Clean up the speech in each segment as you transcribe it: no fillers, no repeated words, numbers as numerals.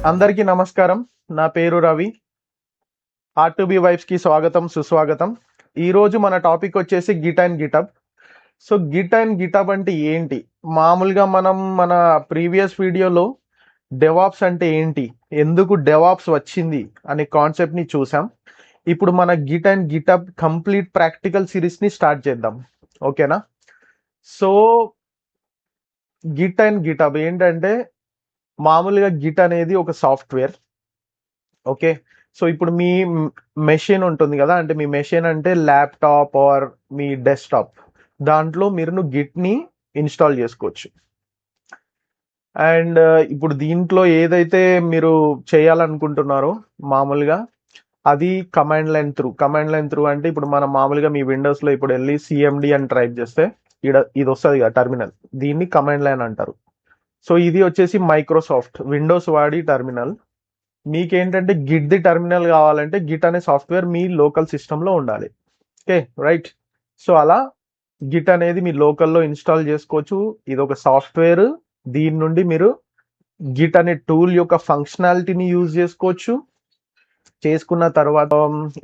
అందరికీ నమస్కారం. నా పేరు రవి. R2B వైబ్స్ కి స్వాగతం, సుస్వాగతం. ఈ రోజు మన టాపిక్ వచ్చేసి Git and GitHub. So Git and GitHub అంటే ఏంటి? మామూలుగా మనం మన ప్రీవియస్ వీడియోలో డెవాప్స్ అంటే ఏంటి, ఎందుకు డెవాప్స్ వచ్చింది అనే కాన్సెప్ట్ ని చూసాం. ఇప్పుడు మన Git and GitHub complete practical series ని స్టార్ట్ చేద్దాం. ఓకేనా? సో గిట్ అండ్ గిటబ్ ఏంటంటే, మామూలుగా గిట్ అనేది ఒక సాఫ్ట్వేర్. ఓకే, సో ఇప్పుడు మీ మెషిన్ ఉంటుంది కదా, అంటే మీ మెషిన్ అంటే ల్యాప్టాప్ ఆర్ మీ డెస్క్టాప్, దాంట్లో మీరు గిట్ ని ఇన్స్టాల్ చేసుకోవచ్చు. అండ్ ఇప్పుడు దీంట్లో ఏదైతే మీరు చేయాలనుకుంటున్నారో మామూలుగా అది కమాండ్ లైన్ త్రూ అంటే ఇప్పుడు మనం మామూలుగా మీ విండోస్ లో ఇప్పుడు వెళ్ళి సిఎండి అని టైప్ చేస్తే ఇది వస్తుంది కదా టర్మినల్, దీన్ని కమాండ్ లైన్ అంటారు. సో ఇది వచ్చేసి మైక్రోసాఫ్ట్ విండోస్ వాడి టర్మినల్. మీకేంటంటే గిట్ ది టర్మినల్ కావాలంటే గిట్ అనే సాఫ్ట్వేర్ మీ లోకల్ సిస్టంలో ఉండాలి. Okay, right. సో అలా గిట్ అనేది మీ లోకల్లో ఇన్స్టాల్ చేసుకోవచ్చు. ఇది ఒక సాఫ్ట్వేర్. దీని నుండి మీరు గిట్ అనే టూల్ యొక్క ఫంక్షనాలిటీని యూజ్ చేసుకోవచ్చు. చేసుకున్న తర్వాత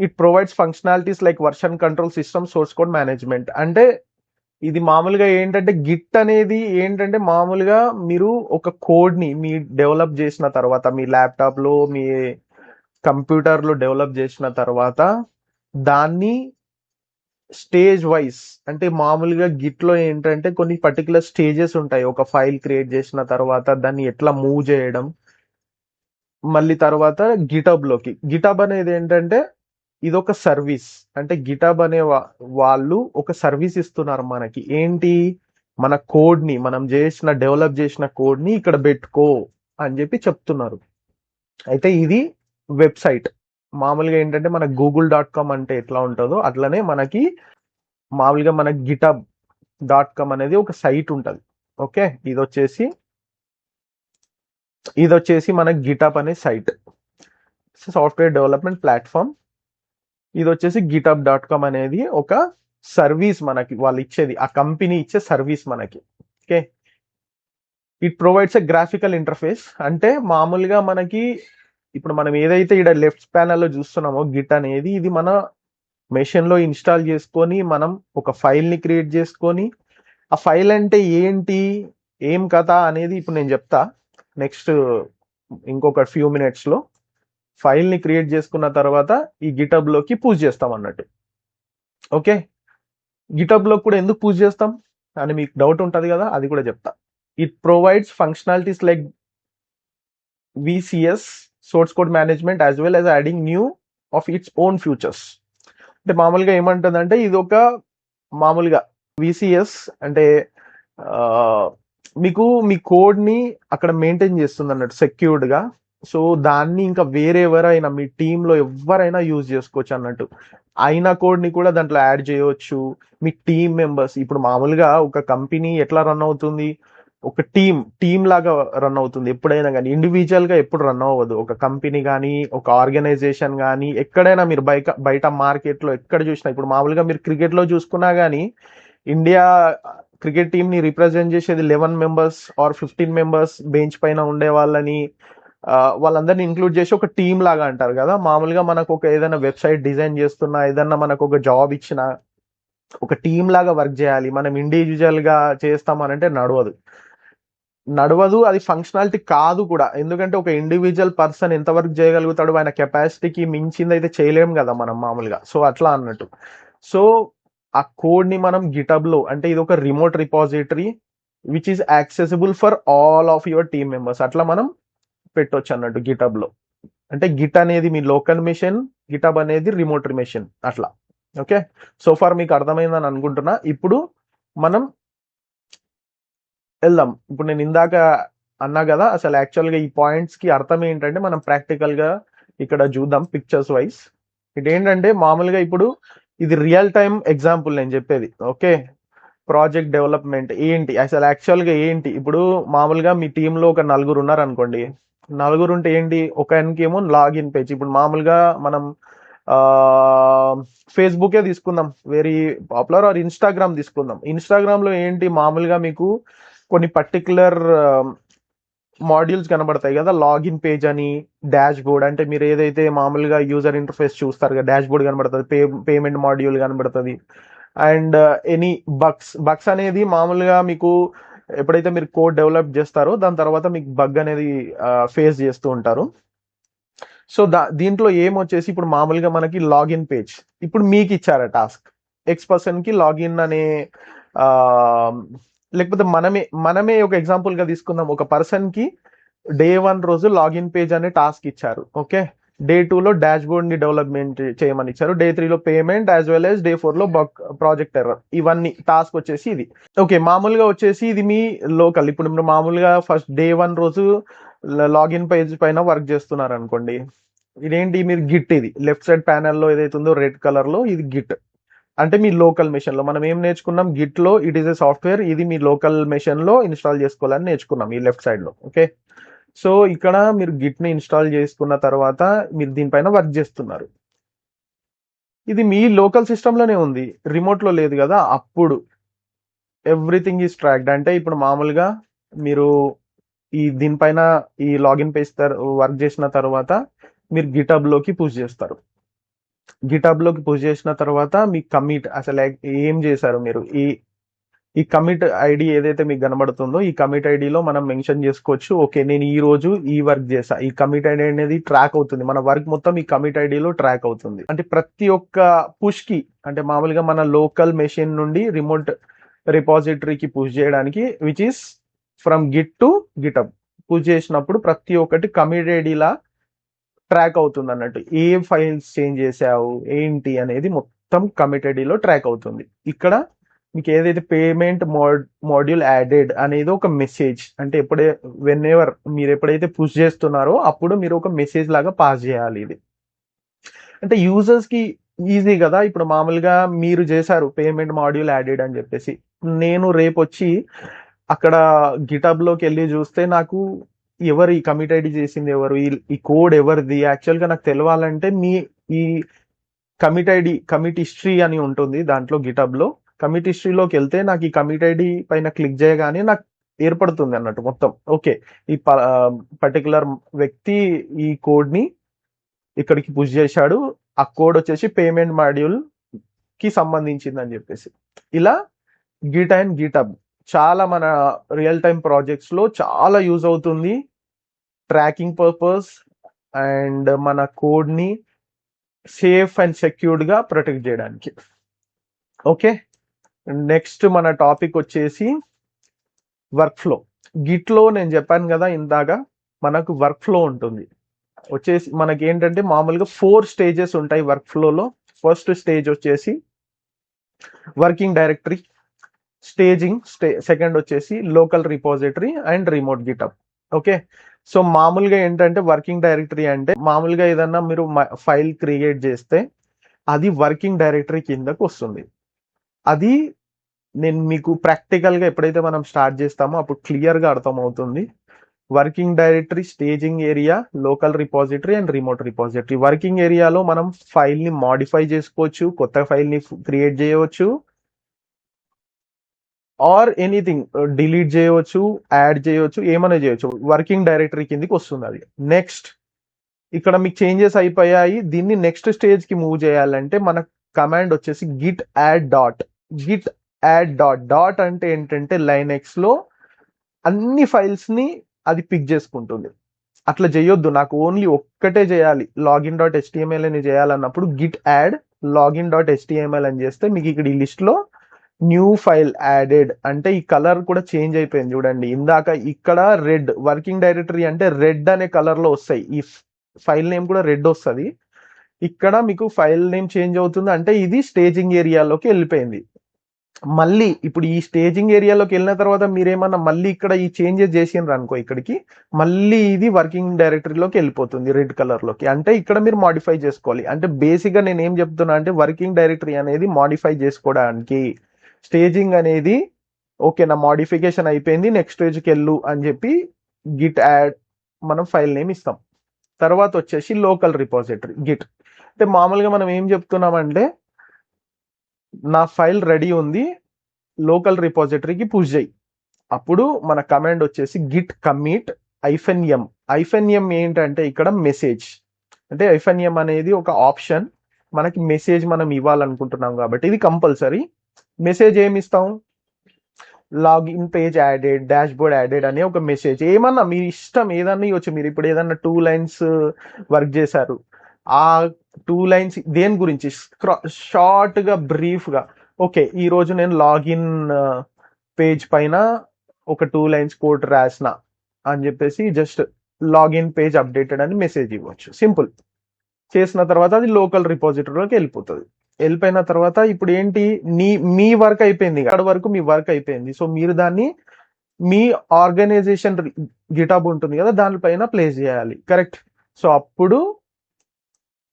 it provides functionalities like version control, system, source code management. అంటే ఇది మామూలుగా ఏంటంటే గిట్ అనేది ఏంటంటే మామూలుగా మీరు ఒక కోడ్ని మీ డెవలప్ చేసిన తర్వాత మీ ల్యాప్టాప్లో మీ కంప్యూటర్లో డెవలప్ చేసిన తర్వాత దాన్ని స్టేజ్ వైజ్, అంటే మామూలుగా గిట్లో ఏంటంటే కొన్ని పర్టికులర్ స్టేజెస్ ఉంటాయి. ఒక ఫైల్ క్రియేట్ చేసిన తర్వాత దాన్ని ఎట్లా మూవ్ చేయడం, మళ్ళీ తర్వాత గిటబ్ అనేది ఏంటంటే ఇదొక సర్వీస్. అంటే గిటబ్ అనే వాళ్ళు ఒక సర్వీస్ ఇస్తున్నారు మనకి. ఏంటి? మన కోడ్ ని, మనం డెవలప్ చేసిన కోడ్ ని ఇక్కడ పెట్టుకో అని చెప్పి చెప్తున్నారు. అయితే ఇది వెబ్సైట్. మామూలుగా ఏంటంటే మన google.com అంటే ఎట్లా ఉంటుందో అట్లనే మనకి మామూలుగా మన github.com అనేది ఒక సైట్ ఉంటుంది. ఓకే, ఇది వచ్చేసి మన గిటబ్ అనే సైట్, సాఫ్ట్వేర్ డెవలప్మెంట్ ప్లాట్ఫామ్. ఇది వచ్చేసి github.com అనేది ఒక సర్వీస్ మనకి, వాళ్ళు ఇచ్చేది, ఆ కంపెనీ ఇచ్చే సర్వీస్ మనకి. Okay, it provides a graphical interface. అంటే మామూలుగా మనకి ఇప్పుడు మనం ఏదైతే ఇక్కడ లెఫ్ట్ ప్యానల్లో చూస్తున్నామో గిట్ అనేది, ఇది మన మెషిన్ లో ఇన్స్టాల్ చేసుకొని మనం ఒక ఫైల్ ని క్రియేట్ చేసుకొని, ఆ ఫైల్ అంటే ఏంటి, ఏం కథ అనేది ఇప్పుడు నేను చెప్తా నెక్స్ట్ ఇంకొక ఫ్యూ మినిట్స్ లో. ఫైల్ ని క్రియేట్ చేసుకున్న తర్వాత ఈ గిటబ్ లోకి పూజ్ చేస్తాం అన్నట్టు. ఓకే, గిటబ్ లో కూడా ఎందుకు పూజ్ చేస్తాం అని మీకు డౌట్ ఉంటది కదా, అది కూడా చెప్తా. It provides functionalities like VCS, source code management, as well as adding new of its own futures. అంటే మామూలుగా ఏమంటుందంటే ఇది ఒక మామూలుగా VCS అంటే మీకు మీ కోడ్ ని అక్కడ మెయింటైన్ చేస్తుంది అన్నట్టు సెక్యూర్డ్ గా. సో దాన్ని ఇంకా వేరే ఎవరైనా మీ టీంలో ఎవరైనా యూజ్ చేసుకోవచ్చు అన్నట్టు. అయిన కోడ్ ని కూడా దాంట్లో యాడ్ చేయవచ్చు. మీ టీమ్ మెంబర్స్, ఇప్పుడు మామూలుగా ఒక కంపెనీ ఎట్లా రన్ అవుతుంది, ఒక టీమ్ లాగా రన్ అవుతుంది ఎప్పుడైనా కానీ, ఇండివిజువల్ గా ఎప్పుడు రన్ అవ్వదు. ఒక కంపెనీ కానీ ఒక ఆర్గనైజేషన్ కానీ ఎక్కడైనా మీరు బయట మార్కెట్ లో ఎక్కడ చూసినా, ఇప్పుడు మామూలుగా మీరు క్రికెట్ లో చూసుకున్నా కానీ ఇండియా క్రికెట్ టీమ్ ని రిప్రజెంట్ చేసేది 11 మెంబర్స్ ఆర్ 15 మెంబర్స్ బెంచ్ పైన ఉండే వాళ్ళని, వాళ్ళందరినీ ఇంక్లూడ్ చేసి ఒక టీమ్ లాగా అంటారు కదా. మామూలుగా మనకు ఒక ఏదైనా వెబ్సైట్ డిజైన్ చేస్తున్నా, ఏదన్నా మనకు ఒక జాబ్ ఇచ్చినా ఒక టీమ్ లాగా వర్క్ చేయాలి. మనం ఇండివిజువల్ గా చేస్తామనంటే నడవదు, అది ఫంక్షనాలిటీ కాదు కూడా. ఎందుకంటే ఒక ఇండివిజువల్ పర్సన్ ఎంత వర్క్ చేయగలుగుతాడు, ఆయన కెపాసిటీకి మించింది అయితే చేయలేం కదా మనం మామూలుగా. సో అట్లా అన్నట్టు. సో ఆ కోడ్ ని మనం గిటబ్ లో, అంటే ఇది ఒక remote repository which is accessible for all of your team members, అట్లా మనం పెట్టొచ్చు అన్నట్టు గిటబ్ లో. అంటే గిట్ అనేది మీ లోకల్ మెషిన్, గిటబ్ అనేది రిమోట్ మెషిన్, అట్లా. ఓకే, సో ఫార్ మీకు అర్థమైందని అనుకుంటున్నా. ఇప్పుడు మనం వెళ్దాం. ఇప్పుడు నేను ఇందాక అన్నా కదా, అసలు యాక్చువల్గా ఈ పాయింట్స్ కి అర్థం ఏంటంటే మనం ప్రాక్టికల్ గా ఇక్కడ చూద్దాం పిక్చర్స్ వైజ్. ఇదేంటంటే మామూలుగా ఇప్పుడు ఇది రియల్ టైం ఎగ్జాంపుల్ నేను చెప్పేది. ఓకే, ప్రాజెక్ట్ డెవలప్మెంట్ ఏంటి, అసలు యాక్చువల్గా ఏంటి. ఇప్పుడు మామూలుగా మీ టీంలో ఒక నలుగురు ఉన్నారు అనుకోండి. నలుగురు ఉంటే ఏంటి, ఒకరికి ఏమో లాగిన్ పేజ్. ఇప్పుడు మామూలుగా మనం ఫేస్బుకే తీసుకుందాం, వెరీ పాపులర్, ఆర్ ఇన్స్టాగ్రామ్ తీసుకుందాం. ఇన్స్టాగ్రామ్ లో ఏంటి, మామూలుగా మీకు కొన్ని పర్టికులర్ మాడ్యూల్స్ కనబడతాయి కదా, లాగిన్ పేజ్ అని, డాష్ బోర్డ్ అంటే మీరు ఏదైతే మామూలుగా యూజర్ ఇంటర్ఫేస్ చూస్తారు కదా, డాష్ బోర్డ్ కనబడుతుంది, పేమెంట్ మాడ్యూల్ కనబడుతుంది. అండ్ ఎనీ బగ్స్ అనేది మామూలుగా మీకు ఎప్పుడైతే మీరు కోడ్ డెవలప్ చేస్తారో దాని తర్వాత మీకు బగ్ అనేది ఫేస్ చేస్తూ ఉంటారు. సో దీంట్లో ఏమొచ్చేసి ఇప్పుడు మామూలుగా మనకి లాగిన్ పేజ్ ఇప్పుడు మీకు ఇచ్చారు టాస్క్, X కి లాగిన్ అనే లేకపోతే మనమే ఒక ఎగ్జాంపుల్ గా తీసుకుందాం. ఒక పర్సన్ కి డే 1 రోజు లాగిన్ పేజ్ అనే టాస్క్ ఇచ్చారు. ఓకే, డే 2 లో డాష్ బోర్డ్ ని డెవలప్మెంట్ చేయమని ఇచ్చారు, డే 3 లో payment, as well as day 4 లో ప్రాజెక్ట్ ఎర్రర్. ఇవన్నీ టాస్క్ వచ్చేసి ఇది. ఓకే, మామూలుగా వచ్చేసి ఇది మీ లోకల్. ఇప్పుడు మీరు మామూలుగా ఫస్ట్ డే 1 రోజు లాగిన్ పేజ్ పైన వర్క్ చేస్తున్నారు అనుకోండి. ఇదేంటి, మీరు గిట్, ఇది లెఫ్ట్ సైడ్ ప్యానెల్లో ఏదైతే ఉందో రెడ్ కలర్ లో, ఇది గిట్ అంటే మీ లోకల్ మెషిన్ లో. మనం ఏం నేర్చుకున్నాం, గిట్ లో ఇట్ ఈస్ ఎ సాఫ్ట్వేర్, ఇది మీ లోకల్ మెషిన్ లో ఇన్స్టాల్ చేసుకోవాలని నేర్చుకున్నాం ఈ లెఫ్ట్ సైడ్ లో. ఓకే, సో ఇక్కడ మీరు గిట్ ని ఇన్స్టాల్ చేసుకున్న తర్వాత మీరు దీనిపైన వర్క్ చేస్తున్నారు. ఇది మీ లోకల్ సిస్టమ్ లోనే ఉంది, రిమోట్ లో లేదు కదా. అప్పుడు ఎవ్రీథింగ్ ఈజ్ ట్రాక్డ్. అంటే ఇప్పుడు మామూలుగా మీరు దీనిపైన ఈ లాగిన్ పేజ్ వర్క్ చేసిన తర్వాత మీరు గిటబ్ లోకి పుష్ చేస్తారు. గిటబ్ లోకి పుష్ చేసిన తర్వాత మీ కమిట్ అసలు ఏం చేశారు మీరు, ఈ కమిట్ ఐడి ఏదైతే మీకు కనబడుతుందో ఈ కమిట్ ఐడిలో మనం మెన్షన్ చేసుకోవచ్చు. ఓకే, నేను ఈ రోజు ఈ వర్క్ చేసా. ఈ కమిట్ ఐడి అనేది ట్రాక్ అవుతుంది, మన వర్క్ మొత్తం ఈ కమిట్ ఐడిలో ట్రాక్ అవుతుంది. అంటే ప్రతి ఒక్క పుష్ కి, అంటే మామూలుగా మన లోకల్ మెషిన్ నుండి రిమోట్ రిపాజిటరీకి పుష్ చేయడానికి, which is from Git to GitHub push చేసినప్పుడు ప్రతి ఒక్కటి కమిట్ ఐడిలా ట్రాక్ అవుతుంది అన్నట్టు. ఏ ఫైల్స్ చేంజ్ చేసావు ఏంటి అనేది మొత్తం కమిటెడ్లో ట్రాక్ అవుతుంది. ఇక్కడ మీకు ఏదైతే పేమెంట్ మాడ్యూల్ యాడెడ్ అనేది ఒక మెసేజ్, అంటే మీరు ఎప్పుడైతే పుష్ చేస్తున్నారో అప్పుడు మీరు ఒక మెసేజ్ లాగా పాస్ చేయాలి. ఇది అంటే యూజర్స్ కి ఈజీ కదా. ఇప్పుడు మామూలుగా మీరు చేశారు పేమెంట్ మాడ్యూల్ యాడెడ్ అని చెప్పేసి, నేను రేపు వచ్చి అక్కడ గిటబ్ లోకి వెళ్ళి చూస్తే నాకు ఎవరు ఈ కమిట్ ఐడి చేసింది, ఎవరు ఈ కోడ్ ఎవరిది యాక్చువల్ గా నాకు తెలవాలంటే ఈ కమిట్ ఐడి, కమిట్ హిస్టరీ అని ఉంటుంది దాంట్లో గిటబ్ లో. కమిట్ హిస్టరీలోకి వెళ్తే నాకు ఈ కమిట్ ఐడి పైన క్లిక్ చేయగానే నాకు ఏర్పడుతుంది అన్నట్టు మొత్తం. ఓకే, ఈ పర్టికులర్ వ్యక్తి ఈ కోడ్ ని ఇక్కడికి పుష్ చేశాడు, ఆ కోడ్ వచ్చేసి పేమెంట్ మాడ్యూల్ కి సంబంధించింది అని చెప్పేసి. ఇలా గిట్ అండ్ గిటబ్ చాలా మన రియల్ టైమ్ ప్రాజెక్ట్స్ లో చాలా యూజ్ అవుతుంది, ట్రాకింగ్ పర్పస్ అండ్ మన కోడ్ ని సేఫ్ అండ్ సెక్యూర్డ్ గా ప్రొటెక్ట్ చేయడానికి. ఓకే, నెక్స్ట్ మన టాపిక్ వచ్చేసి వర్క్ ఫ్లో. గిట్ లో నేను చెప్పాను కదా ఇందాక, మనకు వర్క్ ఫ్లో ఉంటుంది. వచ్చేసి మనకి ఏంటంటే మామూలుగా 4 స్టేజెస్ ఉంటాయి వర్క్ ఫ్లోలో. ఫస్ట్ స్టేజ్ వచ్చేసి వర్కింగ్ డైరెక్టరీ, సెకండ్ వచ్చేసి local repository and remote GitHub. Okay, so మామూలుగా ఏంటంటే వర్కింగ్ డైరెక్టరీ అంటే మామూలుగా ఏదన్నా మీరు ఫైల్ క్రియేట్ చేస్తే అది వర్కింగ్ డైరెక్టరీ కిందకు వస్తుంది. అది నేను మీకు ప్రాక్టికల్ గా ఎప్పుడైతే మనం స్టార్ట్ చేస్తామో అప్పుడు క్లియర్ గా అర్థమవుతుంది. Working directory, staging area, local repository and remote repository. Working ఏరియాలో మనం ఫైల్ ని మాడిఫై చేసుకోవచ్చు, కొత్త ఫైల్ ని క్రియేట్ చేయవచ్చు, ఆర్ ఎనీథింగ్ డిలీట్ చేయవచ్చు, యాడ్ చేయవచ్చు, ఏమైనా చేయవచ్చు. వర్కింగ్ డైరెక్టరీ కిందకి వస్తుంది అది. నెక్స్ట్ ఇక్కడ మీకు చేంజెస్ అయిపోయాయి, దీన్ని నెక్స్ట్ స్టేజ్ కి మూవ్ చేయాలంటే మన కమాండ్ వచ్చేసి Git add dot. Git add dot dot అంటే ఏంటంటే లైనెక్స్ లో అన్ని ఫైల్స్ ని అది పిక్ చేసుకుంటుంది. అట్లా చేయొద్దు, నాకు ఓన్లీ ఒక్కటే చేయాలి, లాగిన్ డాట్ HTML అని చేయాలన్నప్పుడు git add login dot HTML అని చేస్తే మీకు ఇక్కడ ఈ లిస్ట్ లో న్యూ ఫైల్ యాడెడ్ అంటే ఈ కలర్ కూడా చేంజ్ అయిపోయింది చూడండి. ఇందాక ఇక్కడ రెడ్, వర్కింగ్ డైరెక్టరీ అంటే రెడ్ అనే కలర్ లో వస్తాయి, ఈ ఫైల్ నేమ్ కూడా రెడ్ వస్తుంది. ఇక్కడ మీకు ఫైల్ నేమ్ చేంజ్ అవుతుంది అంటే ఇది స్టేజింగ్ ఏరియాలోకి వెళ్ళిపోయింది. మళ్ళీ ఇప్పుడు ఈ స్టేజింగ్ ఏరియాలోకి వెళ్ళిన తర్వాత మీరేమన్నా మళ్ళీ ఇక్కడ ఈ చేంజెస్ చేసినారు అనుకో, ఇక్కడికి మళ్ళీ ఇది వర్కింగ్ డైరెక్టరీలోకి వెళ్ళిపోతుంది రెడ్ కలర్ లోకి. అంటే ఇక్కడ మీరు మాడిఫై చేసుకోవాలి. అంటే బేసిక్ గా నేను ఏం చెప్తున్నా అంటే వర్కింగ్ డైరెక్టరీ అనేది మాడిఫై చేసుకోవడానికి, స్టేజింగ్ అనేది ఓకే నా మాడిఫికేషన్ అయిపోయింది నెక్స్ట్ స్టేజ్కి వెళ్ళు అని చెప్పి గిట్ యాడ్ మనం ఫైల్ నేమ్ ఇస్తాం. తర్వాత వచ్చేసి లోకల్ రిపోజిటరీ గిట్. అంటే మామూలుగా మనం ఏం చెప్తున్నామంటే నా ఫైల్ రెడీ ఉంది, లోకల్ రిపోజిటరీకి పుష్ చేయి. అప్పుడు మన కమాండ్ వచ్చేసి గిట్ కమిట్ -m. -m ఏంటంటే ఇక్కడ మెసేజ్, అంటే -m అనేది ఒక ఆప్షన్. మనకి మెసేజ్ మనం ఇవ్వాలనుకుంటున్నాం కాబట్టి ఇది కంపల్సరీ. మెసేజ్ ఏమి ఇస్తాం? Login page added, dash board added అనే ఒక మెసేజ్. ఏమన్నా మీ ఇష్టం ఏదన్నా ఇవ్వచ్చు. మీరు ఇప్పుడు ఏదన్నా 2 లైన్స్ వర్క్ చేశారు, ఆ 2 లైన్స్ దేని గురించి షార్ట్ గా బ్రీఫ్ గా, ఓకే ఈ రోజు నేను లాగిన్ పేజ్ పైన ఒక 2 లైన్స్ కోడ్ రాసిన అని చెప్పేసి జస్ట్ లాగిన్ పేజ్ అప్డేటెడ్ అని మెసేజ్ ఇవ్వచ్చు. సింపుల్. చేసిన తర్వాత అది లోకల్ రిపోజిటరీలోకి వెళ్ళిపోతుంది. వెళ్ళిపోయిన తర్వాత ఇప్పుడు ఏంటి, మీ వర్క్ అయిపోయింది, అక్కడ వరకు మీ వర్క్ అయిపోయింది. సో మీరు దాన్ని మీ ఆర్గనైజేషన్ గిటాబ్ ఉంటుంది కదా దానిపైన ప్లేస్ చేయాలి. కరెక్ట్. సో అప్పుడు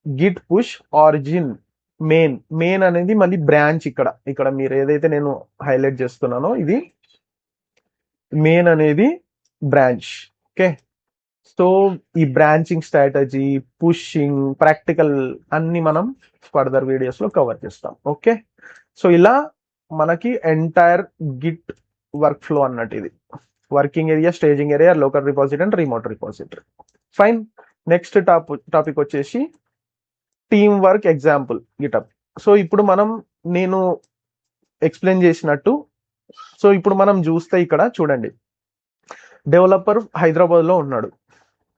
గిట్ పుష్ ఆరిజిన్ మెయిన్ అనేది మళ్ళీ బ్రాంచ్. ఇక్కడ మీరు ఏదైతే నేను హైలైట్ చేస్తున్నానో ఇది మెయిన్ అనేది బ్రాంచ్. ఓకే. సో ఈ బ్రాంచింగ్ స్ట్రాటజీ, పుషింగ్, ప్రాక్టికల్ అన్ని మనం ఫర్దర్ వీడియోస్ లో కవర్ చేస్తాం. ఓకే. సో ఇలా మనకి ఎంటైర్ గిట్ వర్క్ ఫ్లో అన్నట్టు ఇది working area, staging area, local repository and remote repository. Fine. Next topic వచ్చేసి team work example GitHub. So ఇప్పుడు నేను ఎక్స్ప్లెయిన్ చేసినట్టు, సో ఇప్పుడు మనం చూస్తే ఇక్కడ చూడండి, డెవలపర్ హైదరాబాద్ లో ఉన్నాడు.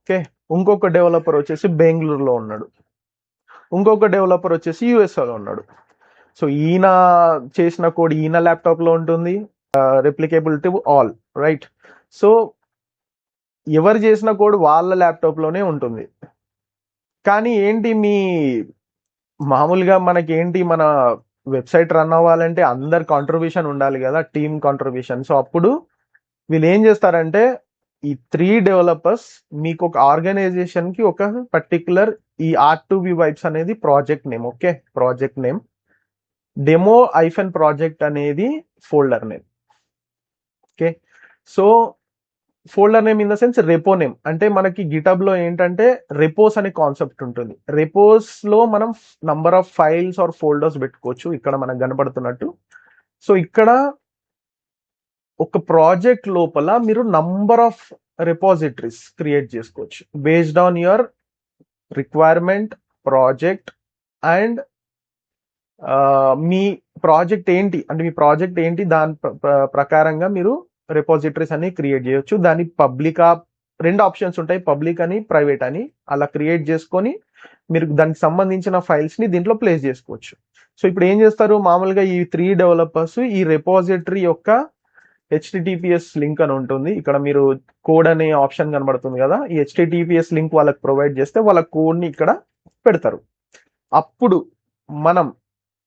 ఓకే. ఇంకొక డెవలపర్ వచ్చేసి బెంగళూరులో ఉన్నాడు. ఇంకొక డెవలపర్ వచ్చేసి యుఎస్ఏలో ఉన్నాడు. సో ఈయన చేసిన కోడ్ ఈయన ల్యాప్టాప్ లో ఉంటుంది, రెప్లికేబుల్ టు ఆల్, రైట్. సో ఎవరు చేసిన కోడ్ వాళ్ళ ల్యాప్టాప్ లోనే ఉంటుంది. కానీ ఏంటి, మామూలుగా మనకి ఏంటి, మన వెబ్సైట్ రన్ అవ్వాలంటే అందరి కాంట్రిబ్యూషన్ ఉండాలి కదా, టీమ్ కాంట్రిబ్యూషన్. సో అప్పుడు వీళ్ళు ఏం చేస్తారంటే ఈ 3 డెవలపర్స్ మీకు ఒక ఆర్గనైజేషన్ కి ఒక పర్టికులర్ ఈ R2V వైబ్స్ అనేది project name. Okay. Project name demo -project అనేది folder name. Okay. So folder name in the sense repo name. అంటే మనకి గిటబ్ లో ఏంటంటే రెపోస్ అనే కాన్సెప్ట్ ఉంటుంది. రెపోస్ లో మనం number of files or folders పెట్టుకోవచ్చు, ఇక్కడ మనకు కనబడుతున్నట్టు. సో ఇక్కడ ఒక ప్రాజెక్ట్ లోపల మీరు నంబర్ ఆఫ్ రిపాజిటరీస్ క్రియేట్ చేసుకోవచ్చు based on your requirement, project and me project ఏంటి, అంటే మీ ప్రాజెక్ట్ ఏంటి దాని ప్రకారంగా మీరు రిపాజిటరీస్ అన్ని క్రియేట్ చేయొచ్చు. దాని పబ్లిక్, 2 ఆప్షన్స్ ఉంటాయి, పబ్లిక్ అని ప్రైవేట్ అని. అలా క్రియేట్ చేసుకొని మీరు దానికి సంబంధించిన ఫైల్స్ ని దీంట్లో ప్లేస్ చేసుకోవచ్చు. సో ఇప్పుడు ఏం చేస్తారు, మామూలుగా ఈ 3 డెవలపర్స్ ఈ రిపాజిటరీ యొక్క HTTPS లింక్ అని ఉంటుంది. ఇక్కడ మీరు కోడ్ అనే ఆప్షన్ కనబడుతుంది కదా, ఈ HTTPS లింక్ వాళ్ళకి ప్రొవైడ్ చేస్తే వాళ్ళ కోడ్ ని ఇక్కడ పెడతారు. అప్పుడు మనం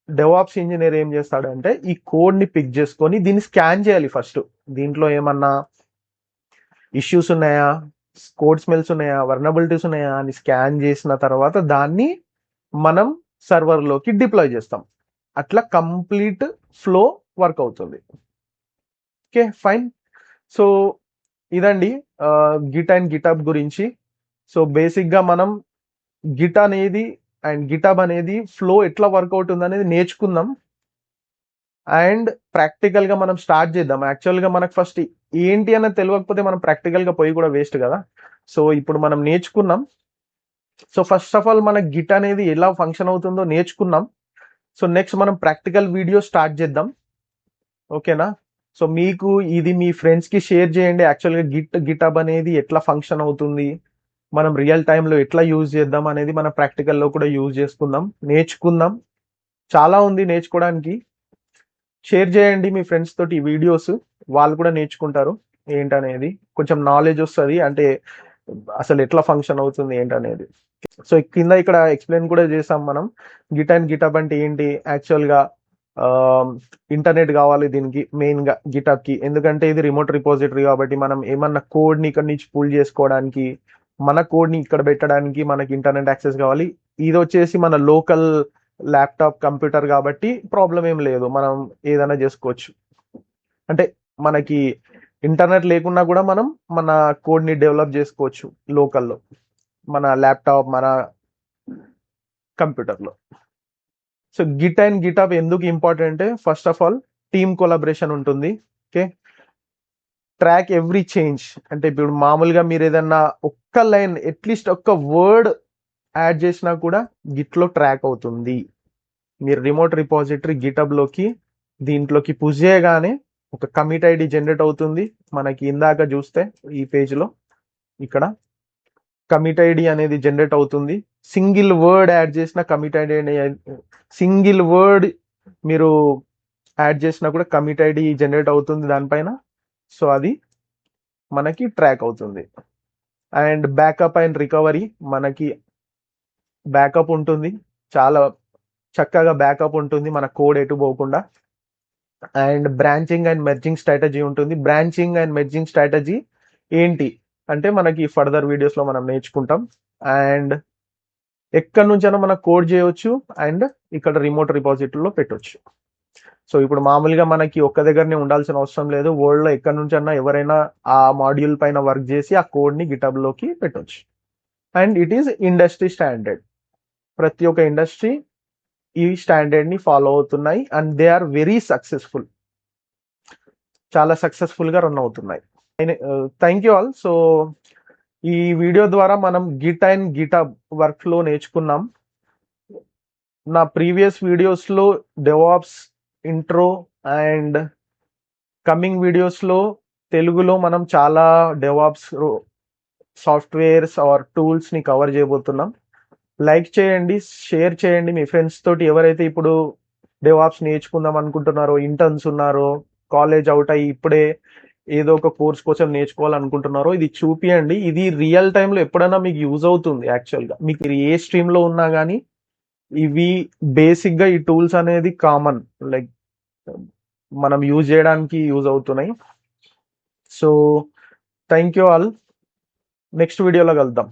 డెవాప్స్ ఇంజనీర్ ఏం చేస్తాడంటే ఈ కోడ్ ని పిక్ చేసుకొని దీన్ని స్కాన్ చేయాలి ఫస్ట్. దీంట్లో ఏమన్నా ఇష్యూస్ ఉన్నాయా, కోడ్ స్మెల్స్ ఉన్నాయా, వర్నబిలిటీస్ ఉన్నాయా అని స్కాన్ చేసిన తర్వాత దాన్ని మనం సర్వర్ లోకి డిప్లాయ్ చేస్తాం. అట్లా కంప్లీట్ ఫ్లో వర్క్ అవుతుంది. ఓకే. ఫైన్. సో ఇదండి గిట్ అండ్ గిటబ్ గురించి. సో బేసిక్ గా మనం గిట్ అనేది అండ్ గిటబ్ అనేది ఫ్లో ఎట్లా వర్కౌట్ ఉంది అనేది నేర్చుకుందాం. అండ్ ప్రాక్టికల్ గా మనం స్టార్ట్ చేద్దాం. యాక్చువల్ గా మనకు ఫస్ట్ ఏంటి అనేది తెలియకపోతే మనం ప్రాక్టికల్ గా పోయి కూడా వేస్ట్ కదా. సో ఇప్పుడు మనం నేర్చుకున్నాం. సో ఫస్ట్ ఆఫ్ ఆల్ మన గిట్ అనేది ఎలా ఫంక్షన్ అవుతుందో నేర్చుకున్నాం. సో నెక్స్ట్ మనం ప్రాక్టికల్ వీడియో స్టార్ట్ చేద్దాం. ఓకేనా. సో మీకు ఇది మీ ఫ్రెండ్స్ కి షేర్ చేయండి. యాక్చువల్గా గిటబ్ అనేది ఎట్లా ఫంక్షన్ అవుతుంది, మనం రియల్ టైంలో ఎట్లా యూజ్ చేద్దాం అనేది మన ప్రాక్టికల్లో కూడా యూజ్ చేసుకుందాం, నేర్చుకుందాం. చాలా ఉంది నేర్చుకోవడానికి. షేర్ చేయండి మీ ఫ్రెండ్స్ తోటి ఈ వీడియోస్, వాళ్ళు కూడా నేర్చుకుంటారు ఏంటనేది, కొంచెం నాలెడ్జ్ వస్తుంది, అంటే అసలు ఎట్లా ఫంక్షన్ అవుతుంది ఏంటనేది. సో కింద ఇక్కడ ఎక్స్ప్లెయిన్ కూడా చేసాం మనం గిట్ అండ్ గిటబ్ అంటే ఏంటి. యాక్చువల్గా ఇంటర్నెట్ కావాలి దీనికి మెయిన్ గా గిటబ్ కి, ఎందుకంటే ఇది రిమోట్ రిపోజిటరీ కాబట్టి మనం ఏమన్నా కోడ్ ని ఇక్కడ నుంచి పుల్ చేసుకోవడానికి, మన కోడ్ ని ఇక్కడ పెట్టడానికి మనకి ఇంటర్నెట్ యాక్సెస్ కావాలి. ఇది వచ్చేసి మన లోకల్ ల్యాప్టాప్ కంప్యూటర్ కాబట్టి ప్రాబ్లం ఏం లేదు, మనం ఏదైనా చేసుకోవచ్చు. అంటే మనకి ఇంటర్నెట్ లేకున్నా కూడా మనం మన కోడ్ ని డెవలప్ చేసుకోవచ్చు లోకల్లో, మన ల్యాప్టాప్, మన కంప్యూటర్లో. సో గిట్ అండ్ గిటబ్ ఎందుకు ఇంపార్టెంట్ అంటే first of all team collaboration ఉంటుంది. ఓకే. Track every change. అంటే ఇప్పుడు మామూలుగా మీరు ఏదన్నా ఒక్క లైన్ అట్లీస్ట్ ఒక్క వర్డ్ యాడ్ చేసినా కూడా గిట్లో ట్రాక్ అవుతుంది. మీరు రిమోట్ రిపాజిటరీ గిటబ్ లోకి దీంట్లోకి పుష్ చేయగానే ఒక కమిట్ ఐడి జనరేట్ అవుతుంది. మనకి ఇందాక చూస్తే ఈ పేజ్ లో ఇక్కడ కమిట్ ఐడి అనేది జనరేట్ అవుతుంది. సింగిల్ వర్డ్ యాడ్ చేసిన కమిట్ ఐడి, సింగిల్ వర్డ్ మీరు యాడ్ చేసినా కూడా కమిట్ ఐడి జనరేట్ అవుతుంది దానిపైన. సో అది మనకి ట్రాక్ అవుతుంది. అండ్ బ్యాకప్ అండ్ రికవరీ, మనకి బ్యాకప్ ఉంటుంది, చాలా చక్కగా బ్యాకప్ ఉంటుంది, మన కోడ్ ఎటు పోకుండా. And branching and merging strategy ఉంటుంది. బ్రాంచింగ్ అండ్ మెర్జింగ్ స్ట్రాటజీ ఏంటి అంటే మనకి ఫర్దర్ వీడియోస్ లో మనం నేర్చుకుంటాం. అండ్ ఎక్కడి నుంచైనా మనం కోడ్ చేయవచ్చు అండ్ ఇక్కడ రిమోట్ రిపాజిటరీలో పెట్టవచ్చు. సో ఇప్పుడు మామూలుగా మనకి ఒక్క దగ్గరనే ఉండాల్సిన అవసరం లేదు. వరల్డ్ లో ఎక్కడి నుంచైనా ఎవరైనా ఆ మాడ్యూల్ పైన వర్క్ చేసి ఆ కోడ్ ని గిటబ్ లోకి పెట్టవచ్చు. And it is industry standard. ప్రతి ఒక్క ఇండస్ట్రీ ఈ స్టాండర్డ్ ని ఫాలో అవుతున్నాయి and they are very successful. చాలా సక్సెస్ఫుల్ గా రన్ అవుతున్నాయి. Thank you all. సో ఈ వీడియో ద్వారా మనం Git and GitHub work flow నేర్చుకున్నాం. నా ప్రీవియస్ వీడియోస్ లో DevOps intro and coming videos లో తెలుగులో మనం చాలా డెవాప్స్ సాఫ్ట్వేర్స్ ఆర్ టూల్స్ ని కవర్ చేయబోతున్నాం. లైక్ చేయండి, షేర్ చేయండి మీ ఫ్రెండ్స్ తోటి. ఎవరైతే ఇప్పుడు డెవాప్స్ నేర్చుకుందాం అనుకుంటున్నారో, ఇంటర్న్స్ ఉన్నారో, కాలేజ్ అవుట్ అయ్యి ఇప్పుడే ఏదో ఒక కోర్స్ కోసం నేర్చుకోవాలనుకుంటున్నారో ఇది చూపియండి. ఇది రియల్ టైంలో ఎప్పుడైనా మీకు యూజ్ అవుతుంది. యాక్చువల్గా మీకు ఏ స్ట్రీమ్ లో ఉన్నా కానీ ఇవి బేసిక్ గా ఈ టూల్స్ అనేది కామన్, లైక్ మనం యూజ్ చేయడానికి యూజ్ అవుతున్నాయి. So thank you all. Next వీడియోలో కలుద్దాం.